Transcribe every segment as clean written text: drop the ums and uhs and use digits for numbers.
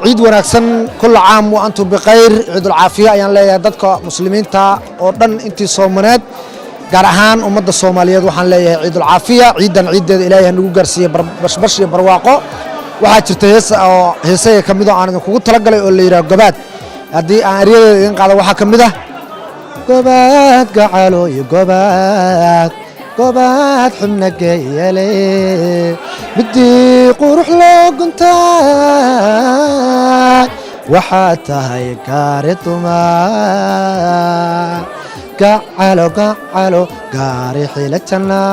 عيد وناكسن كل عام وأنتم بخير عيد العافية يعني لا يدك مسلمين تا أردن أنتي صومنات جارهان ومدة الصومالية وحن لا عيد العافية عيد إلهي نوجر سي بش برواقه وحاجة هسه كم ده أنا كنت تلقى يقول لي رجبات هدي أريد ينقل واحد كم ده جبات قعلو جبات حمنا جيالي بدي قروح لو كنت وحتى هي كارثما قعلو قاري حيلتنا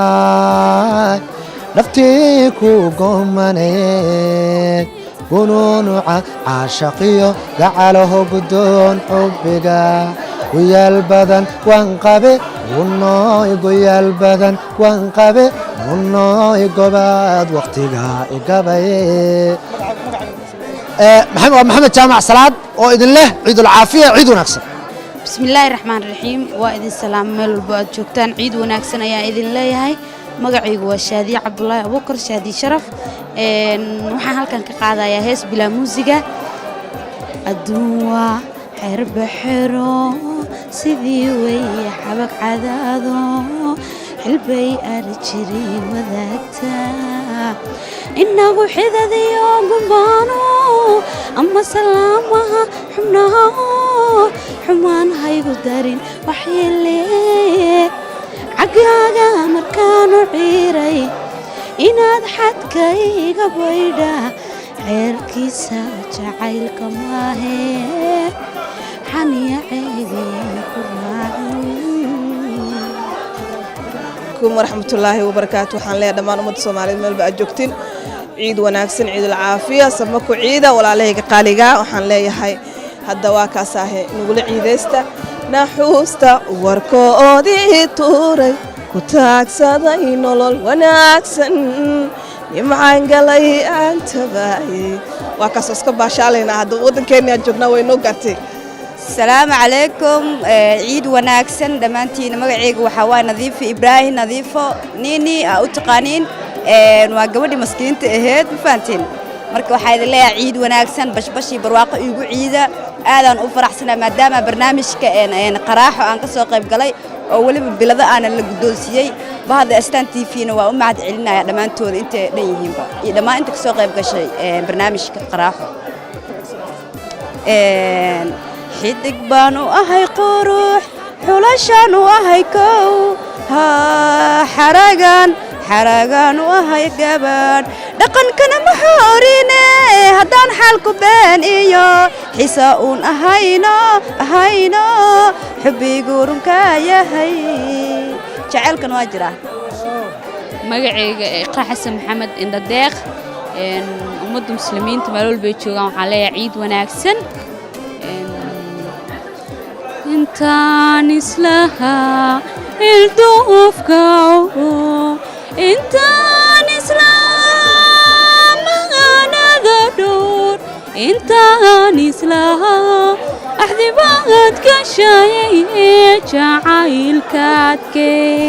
نفتي كو قمني كونوا عاشقيو قعلوه بدون حبك ويا البدن وانقبي ونوي ويا البدن وانقبي ونوي قباد وقتك إقبي محمد جامع صلاة وإذن له عيد العافية عيد ونكسر بسم الله الرحمن الرحيم وإذن السلام ميل البعد شوكتان عيد ونكسر يا إذن الله هاي magacaygu waa Shaadi Cabdullaahi Abuukar Shaadi Sharaf waxaan halkan ka qaadayaa hees bila muusiga adduunwa xirba xiro sidii way xabag cadaado xilbay arjiri wadaagta inagu xidadiyo gumbaano amma salaamaha xubnaha xumaan haygu darin waxyeelay عقاقا مركان عيري إناد حدكيغا بويدا عيركيسا جعيلك ماهي حنيا عيدي كم ورحمة الله وبركاته وحان ليا دمان أمد الصومالي ميل بقى جوكتين عيد وناكسن عيد العافية سمكو عيدة ولا عليك قاليقا وحان ليا هاي هدواكا ساهي نقول عيديستا نحوستا warkoodii tuuray ku taagsaday nolol wanaagsan nimcaan galay aan tabaayay waa kaas iska baashaalayna hadda wadankeena joognaa way noo gartay السلام عليكم عيد وناكسن دمانتين magacaygu waxa waa Nadiif Ibrahim Nadiifo nini u taqaaniin waa gabadhii maskiinta ahayd ma fahantiin marka waxa idin leeyahay ciid wanaagsan bashbashi barwaaqo igu ciida aadan u faraxsana maadaama barnaamijka qaraaxo aan ka soo qayb galay oo waliba bilada aan la gudoonsiyay bahada Astaan TV-na waa u mahad celinaya dhamaantooda inta dhan yihiinba iyo dhamaan inta ka soo qayb gashay barnaamijka qaraaxo xidig baan u ahay quruux xulashan u ahay kow ha xaragan u ahay gabadh dhaqankana ma xoorine haddaan xaalku been iyo xiisa uun ahayno xubbigu runka yahay jacaylkan waa jira magacayga Iqra Xasan Maxamed Indhadeeq ummadda muslimiinta meel walba joogaan waxaan leeyahay ciid wanaagsan intaan islaha ilduufka intaan islaamaganaada dhowr intaan islaha axdibaad ka shayay jacaylkaadkee